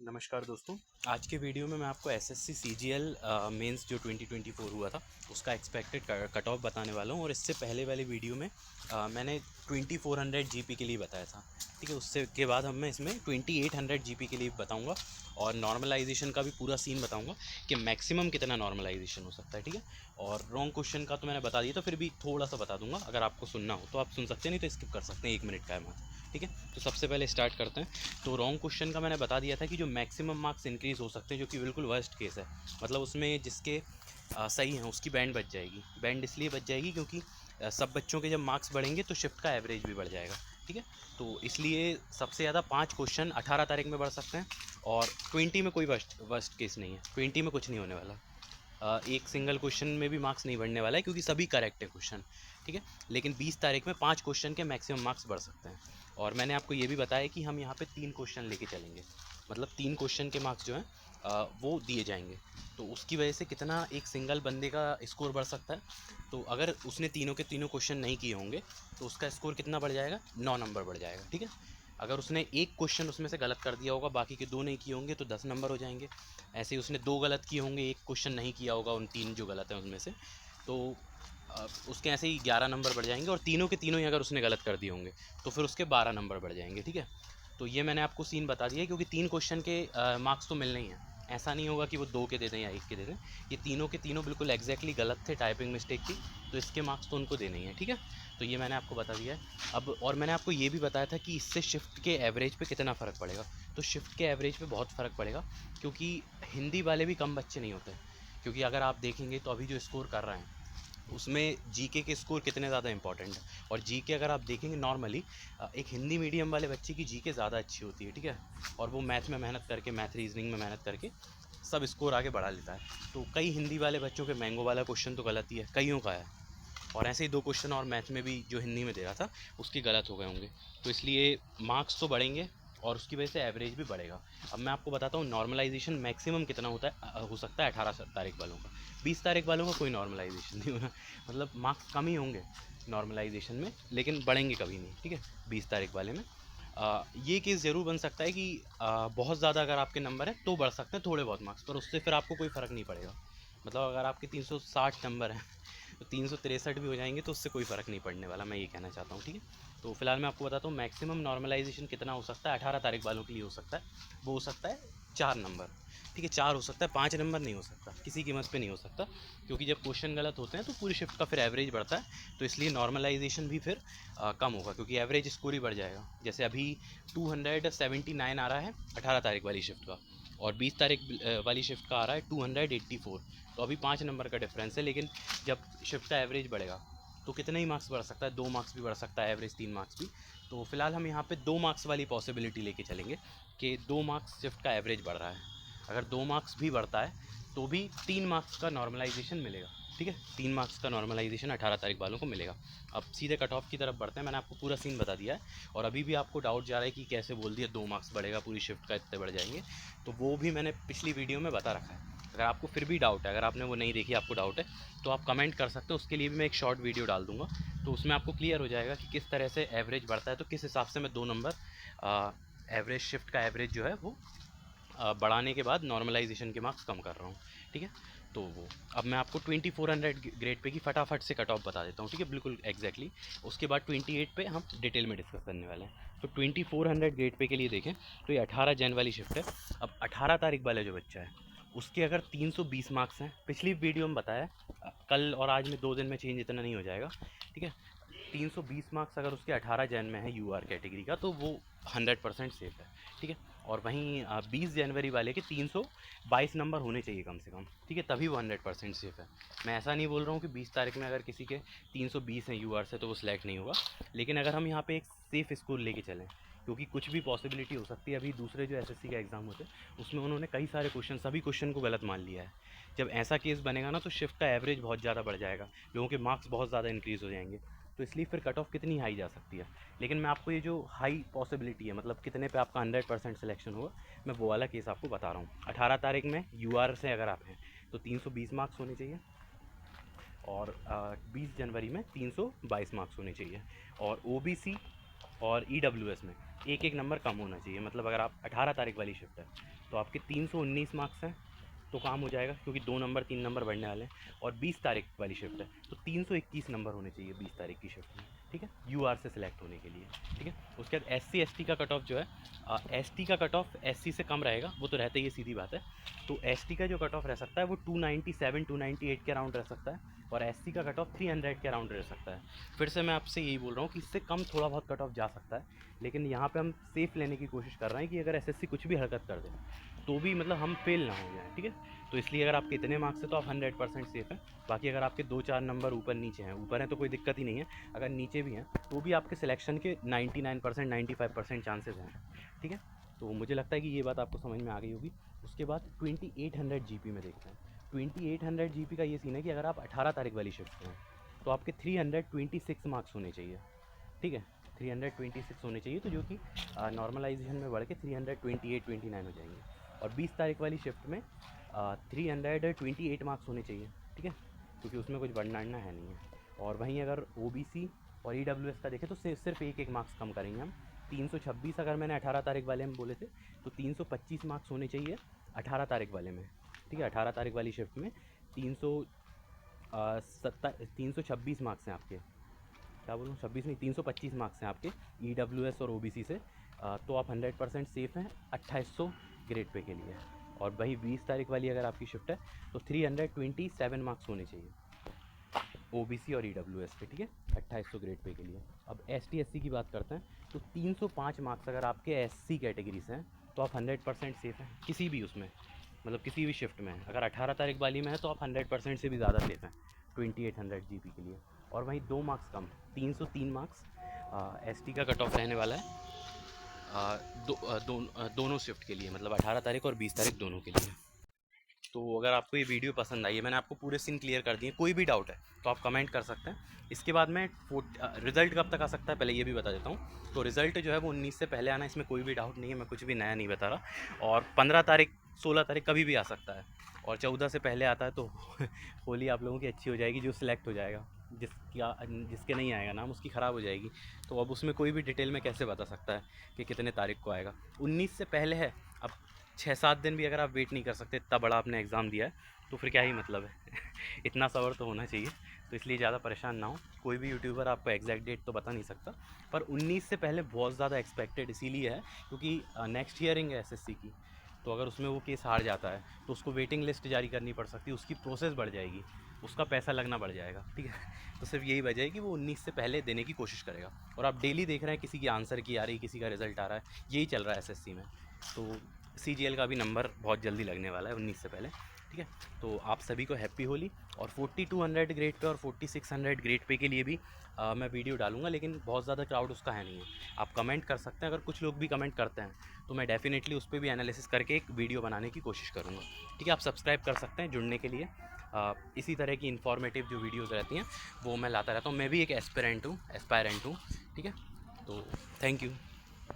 नमस्कार दोस्तों। आज के वीडियो में मैं आपको एसएससी सीजीएल मेंस जो 2024 हुआ था उसका एक्सपेक्टेड कट ऑफ बताने वाला हूँ। और इससे पहले वाले वीडियो में मैंने 2400 जीपी के लिए बताया था, ठीक है। उससे के बाद मैं इसमें 2800 जीपी के लिए बताऊँगा और नॉर्मलाइजेशन का भी पूरा सीन बताऊँगा कि मैक्सिमम कितना नॉर्मलाइजेशन हो सकता है, ठीक है। और रॉन्ग क्वेश्चन का तो मैंने बता दिया था, फिर भी थोड़ा सा बता दूंगा। अगर आपको सुनना हो तो आप सुन सकते हैं, नहीं तो स्किप कर सकते हैं, 1 मिनट का है मात्र, ठीक है। तो सबसे पहले स्टार्ट करते हैं। तो रॉन्ग क्वेश्चन का मैंने बता दिया था कि जो मैक्सिमम मार्क्स इंक्रीज़ हो सकते हैं, जो कि बिल्कुल वर्स्ट केस है, मतलब उसमें जिसके सही हैं उसकी बैंड बच जाएगी। बैंड इसलिए बच जाएगी क्योंकि सब बच्चों के जब मार्क्स बढ़ेंगे तो शिफ्ट का एवरेज भी बढ़ जाएगा, ठीक है। तो इसलिए सबसे ज़्यादा 5 क्वेश्चन 18 तारीख में बढ़ सकते हैं और 20 में कोई वर्स्ट केस नहीं है। 20 में कुछ नहीं होने वाला। एक सिंगल क्वेश्चन में भी मार्क्स नहीं बढ़ने वाला है क्योंकि सभी करेक्ट है क्वेश्चन, ठीक है। लेकिन 20 तारीख में 5 क्वेश्चन के मैक्सिमम मार्क्स बढ़ सकते हैं। और मैंने आपको ये भी बताया कि हम यहाँ पे 3 क्वेश्चन लेके चलेंगे, मतलब 3 क्वेश्चन के मार्क्स जो हैं वो दिए जाएंगे। तो उसकी वजह से कितना एक सिंगल बंदे का स्कोर बढ़ सकता है। तो अगर उसने तीनों के तीनों क्वेश्चन नहीं किए होंगे तो उसका स्कोर कितना बढ़ जाएगा, 9 नंबर बढ़ जाएगा, ठीक है। अगर उसने एक क्वेश्चन उसमें से गलत कर दिया होगा, बाकी के 2 नहीं किए होंगे, तो 10 नंबर हो जाएंगे। ऐसे ही उसने 2 गलत किए होंगे, एक क्वेश्चन नहीं किया होगा उन 3 जो गलत हैं उनमें से, तो उसके ऐसे ही 11 नंबर बढ़ जाएंगे। और तीनों के तीनों ही अगर उसने गलत कर दिए होंगे तो फिर उसके 12 नंबर बढ़ जाएंगे, ठीक है। तो ये मैंने आपको सीन बता दिया है क्योंकि 3 क्वेश्चन के मार्क्स तो मिलने ही हैं। ऐसा नहीं होगा कि वो 2 के दे दें या 1 के दे दें। ये तीनों के तीनों बिल्कुल एग्जैक्टली गलत थे, टाइपिंग मिस्टेक थी, तो इसके मार्क्स तो उनको देने ही हैं, ठीक है। तो ये मैंने आपको बता दिया है। अब और मैंने आपको ये भी बताया था कि इससे शिफ्ट के एवरेज पे कितना फ़र्क पड़ेगा। तो शिफ्ट के एवरेज पे बहुत फ़र्क पड़ेगा क्योंकि हिंदी वाले भी कम बच्चे नहीं होते। क्योंकि अगर आप देखेंगे तो अभी जो स्कोर कर रहे हैं उसमें जीके के स्कोर कितने ज़्यादा इंपॉर्टेंट है। और जीके अगर आप देखेंगे नॉर्मली एक हिंदी मीडियम वाले बच्चे की जीके ज़्यादा अच्छी होती है, ठीक है। और वो मैथ में मेहनत करके, मैथ रीजनिंग में मेहनत करके सब स्कोर आगे बढ़ा लेता है। तो कई हिंदी वाले बच्चों के मैंगो वाला क्वेश्चन तो गलत ही है, कईयों का है। और ऐसे ही 2 क्वेश्चन और मैथ में भी जो हिंदी में दे रहा था उसके गलत हो गए होंगे। तो इसलिए मार्क्स तो बढ़ेंगे और उसकी वजह से एवरेज भी बढ़ेगा। अब मैं आपको बताता हूँ नॉर्मलाइजेशन मैक्सिमम कितना होता है, हो सकता है 18 तारीख वालों का। 20 तारीख वालों का कोई नॉर्मलाइजेशन नहीं होगा, मतलब मार्क्स कम ही होंगे नॉर्मलाइजेशन में, लेकिन बढ़ेंगे कभी नहीं, ठीक है। 20 तारीख वाले में ये केस ज़रूर बन सकता है कि बहुत ज़्यादा अगर आपके नंबर हैं तो बढ़ सकते हैं थोड़े बहुत मार्क्स, पर उससे फिर आपको कोई फ़र्क नहीं पड़ेगा। मतलब अगर आपके 360 नंबर हैं तो 363 भी हो जाएंगे तो उससे कोई फ़र्क नहीं पड़ने वाला, मैं ये कहना चाहता हूँ, ठीक है। तो फिलहाल मैं आपको बताता हूँ मैक्सिमम नॉर्मलाइजेशन कितना हो सकता है 18 तारीख वालों के लिए हो सकता है। वो हो सकता है 4 नंबर, ठीक है। 4 हो सकता है, 5 नंबर नहीं हो सकता, किसी कीमत पे नहीं हो सकता। क्योंकि जब क्वेश्चन गलत होते हैं तो पूरी शिफ्ट का फिर एवरेज बढ़ता है, तो इसलिए नॉर्मलाइजेशन भी फिर कम होगा क्योंकि एवरेज स्कोर ही बढ़ जाएगा। जैसे अभी 279 आ रहा है 18 तारीख वाली शिफ्ट का, और 20 तारीख वाली शिफ्ट का आ रहा है 284। तो अभी 5 नंबर का डिफरेंस है। लेकिन जब शिफ्ट का एवरेज बढ़ेगा तो कितने ही मार्क्स बढ़ सकता है, 2 मार्क्स भी बढ़ सकता है, एवरेज 3 मार्क्स भी। तो फिलहाल हम यहाँ पे 2 मार्क्स वाली पॉसिबिलिटी लेके चलेंगे कि 2 मार्क्स शिफ्ट का एवरेज बढ़ रहा है। अगर 2 मार्क्स भी बढ़ता है तो भी 3 मार्क्स का नॉर्मलाइजेशन मिलेगा, ठीक है। 3 मार्क्स का नॉर्मलाइजेशन 18 तारीख वालों को मिलेगा। अब सीधे कट ऑफ की तरफ बढ़ते हैं। मैंने आपको पूरा सीन बता दिया है और अभी भी आपको डाउट जा रहा है कि कैसे बोल दिया 2 मार्क्स बढ़ेगा, पूरी शिफ्ट का इतने बढ़ जाएंगे, तो वो भी मैंने पिछली वीडियो में बता रखा है। अगर आपको फिर भी डाउट है, अगर आपने वो नहीं देखी, आपको डाउट है, तो आप कमेंट कर सकते हो। उसके लिए भी मैं एक शॉर्ट वीडियो डाल दूंगा, तो उसमें आपको क्लियर हो जाएगा कि किस तरह से एवरेज बढ़ता है, तो किस हिसाब से मैं 2 नंबर एवरेज शिफ्ट का एवरेज जो है वो बढ़ाने के बाद नॉर्मलाइजेशन के मार्क्स कम कर रहा हूँ, ठीक है। तो वो अब मैं आपको 2400 ग्रेड पे की फटाफट से कट ऑफ बता देता हूँ, ठीक है, बिल्कुल एग्जैक्टली। उसके बाद 28 पे हम डिटेल में डिस्कस करने वाले हैं। तो 2400 ग्रेड पे के लिए देखें तो ये 18 जन वाली शिफ्ट है। अब 18 तारीख वाला जो बच्चा है उसके अगर 320 मार्क्स हैं, पिछली वीडियो में बताया, कल और आज में 2 दिन में चेंज इतना नहीं हो जाएगा, ठीक है। 320 मार्क्स अगर उसके 18 जैन में है यूआर कैटेगरी का तो वो 100% सेफ है, ठीक है। और वहीं 20 जनवरी वाले के 322 नंबर होने चाहिए कम से कम, ठीक है, तभी वो 100% सेफ है। मैं ऐसा नहीं बोल रहा हूँ कि 20 तारीख में अगर किसी के 320 हैं यूआर से तो वो सिलेक्ट नहीं होगा। लेकिन अगर हम यहाँ पे एक सेफ़ स्कोर लेके चलें, क्योंकि कुछ भी पॉसिबिलिटी हो सकती है। अभी दूसरे जो एसएससी का एग्ज़ाम होते हैं उसमें उन्होंने कई सारे क्वेश्चन, सभी क्वेश्चन को गलत मान लिया है। जब ऐसा केस बनेगा ना तो शिफ्ट का एवरेज बहुत ज़्यादा बढ़ जाएगा, लोगों के मार्क्स बहुत ज़्यादा इंक्रीज़ हो जाएंगे। तो इसलिए फिर कट ऑफ कितनी हाई जा सकती है। लेकिन मैं आपको ये जो हाई पॉसिबिलिटी है, मतलब कितने पे आपका 100% सिलेक्शन होगा, मैं वो वाला केस आपको बता रहा हूँ। 18 तारीख में यूआर से अगर आप हैं तो 320 मार्क्स होने चाहिए, और 20 जनवरी में 322 मार्क्स होने चाहिए। और ओबीसी और ईडब्ल्यूएस में एक एक नंबर कम होना चाहिए। मतलब अगर आप 18 तारीख वाली शिफ्ट है तो आपके 319 मार्क्स हैं तो काम हो जाएगा, क्योंकि 2 नंबर 3 नंबर बढ़ने वाले हैं। और 20 तारीख वाली शिफ्ट है तो 321 नंबर होने चाहिए 20 तारीख की शिफ्ट में, ठीक है, यूआर से सिलेक्ट होने के लिए, ठीक है। उसके बाद एससी एसटी का कट ऑफ जो है, एसटी का कट ऑफ एससी से कम रहेगा, वो तो रहता ही है, सीधी बात है। तो एसटी का जो कट ऑफ रह सकता है वो 297 298 के अराउंड रह सकता है, और एससी का कट ऑफ 300 के अराउंड रह सकता है। फिर से मैं आपसे यही बोल रहा हूँ कि इससे कम थोड़ा बहुत कट ऑफ जा सकता है, लेकिन यहाँ पे हम सेफ़ लेने की कोशिश कर रहे हैं कि अगर एसएससी कुछ भी हरकत कर दे तो भी मतलब हम फेल ना हो जाए, ठीक है। तो इसलिए अगर आपके इतने मार्क्स है तो आप 100% सेफ़ हैं। बाकी अगर आपके 2-4 नंबर ऊपर नीचे हैं, ऊपर हैं तो कोई दिक्कत ही नहीं है, अगर नीचे भी हैं तो भी आपके सिलेक्शन के 99% 95% चांसेस हैं, ठीक है। तो मुझे लगता है कि ये बात आपको समझ में आ गई होगी। उसके बाद 2800 जीपी में देखते हैं। 2800 जीपी का ये सीन है कि अगर आप 18 तारीख वाली शिफ्ट में हैं तो आपके 326 मार्क्स होने चाहिए, ठीक है। 326 होने चाहिए, तो जो कि नॉर्मलाइजेशन में बढ़ के 328-29 हो जाएंगे। और 20 तारीख वाली शिफ्ट में 328 मार्क्स होने चाहिए, ठीक है, क्योंकि उसमें कुछ बढ़ना है नहीं है। और वहीं अगर ओबीसी और ईडब्ल्यूएस का देखें तो सिर्फ एक मार्क्स कम करेंगे हम। 326 अगर मैंने 18 तारीख वाले में बोले थे तो 325 मार्क्स होने चाहिए 18 तारीख वाले में, ठीक है। 18 तारीख वाली शिफ्ट में 326 मार्क्स हैं आपके, क्या बोलूँ, 26 नहीं, 325 मार्क्स हैं आपके ईडब्ल्यूएस और ओबीसी से। तो आप 100% सेफ़ हैं 2800 ग्रेड पे के लिए। और वही 20 तारीख वाली अगर आपकी शिफ्ट है तो 327 मार्क्स होने चाहिए ओबीसी और ईडब्ल्यूएस पे, ठीक है, 2800 ग्रेड पे के लिए। अब एसटी एससी की बात करते हैं तो 305 मार्क्स अगर आपके एससी कैटेगरी से हैं तो आप 100% सेफ़ हैं किसी भी उसमें, मतलब किसी भी शिफ्ट में। अगर 18 तारीख वाली में है तो आप 100% से भी ज़्यादा सेफ़ हैं 2800 जीपी के लिए। और वहीं 2 मार्क्स कम, 303 मार्क्स एसटी का कट ऑफ रहने वाला है दोनों शिफ्ट के लिए, मतलब 18 तारीख और 20 तारीख दोनों के लिए। तो अगर आपको ये वीडियो पसंद आई है, मैंने आपको पूरे सीन क्लियर कर दिए, कोई भी डाउट है तो आप कमेंट कर सकते हैं। इसके बाद में रिज़ल्ट कब तक आ सकता है पहले ये भी बता देता हूँ। तो रिज़ल्ट जो है वो 19 से पहले आना, इसमें कोई भी डाउट नहीं है, मैं कुछ भी नया नहीं बता रहा। और 15 तारीख 16 तारीख कभी भी आ सकता है, और 14 से पहले आता है तो होली आप लोगों की अच्छी हो जाएगी, जो सिलेक्ट हो जाएगा। जिसके नहीं आएगा नाम उसकी ख़राब हो जाएगी। तो अब उसमें कोई भी डिटेल में कैसे बता सकता है कि कितने तारीख को आएगा। 19 से पहले है, अब 6-7 दिन भी अगर आप वेट नहीं कर सकते, इतना बड़ा आपने एग्ज़ाम दिया है तो फिर क्या ही मतलब है। इतना सब्र तो होना चाहिए। तो इसलिए ज़्यादा परेशान ना हो। कोई भी यूट्यूबर आपको एग्जैक्ट डेट तो बता नहीं सकता, पर 19 से पहले बहुत ज़्यादा एक्सपेक्टेड इसीलिए है क्योंकि नेक्स्ट हियरिंग है एसएससी की। तो अगर उसमें वो केस हार जाता है तो उसको वेटिंग लिस्ट जारी करनी पड़ सकती है, उसकी प्रोसेस बढ़ जाएगी, उसका पैसा लगना बढ़ जाएगा, ठीक है। तो सिर्फ यही वजह है कि वो 19 से पहले देने की कोशिश करेगा। और आप डेली देख रहे हैं किसी की आंसर की आ रही, किसी का रिजल्ट आ रहा है, यही चल रहा है एसएससी में। तो सीजीएल का भी नंबर बहुत जल्दी लगने वाला है 19 से पहले, ठीक है। तो आप सभी को हैप्पी होली। और 4200 ग्रेड पे और 4600 ग्रेड पे के लिए भी मैं वीडियो डालूंगा, लेकिन बहुत ज़्यादा क्राउड उसका है नहीं है। आप कमेंट कर सकते हैं, अगर कुछ लोग भी कमेंट करते हैं तो मैं डेफिनेटली उस पर भी एनालिसिस करके एक वीडियो बनाने की कोशिश करूँगा, ठीक है। आप सब्सक्राइब कर सकते हैं जुड़ने के लिए। इसी तरह की इन्फॉर्मेटिव जो वीडियोज़ रहती हैं वो मैं लाता रहता हूँ। मैं भी एक एस्पायरेंट हूँ, ठीक है। तो थैंक यू।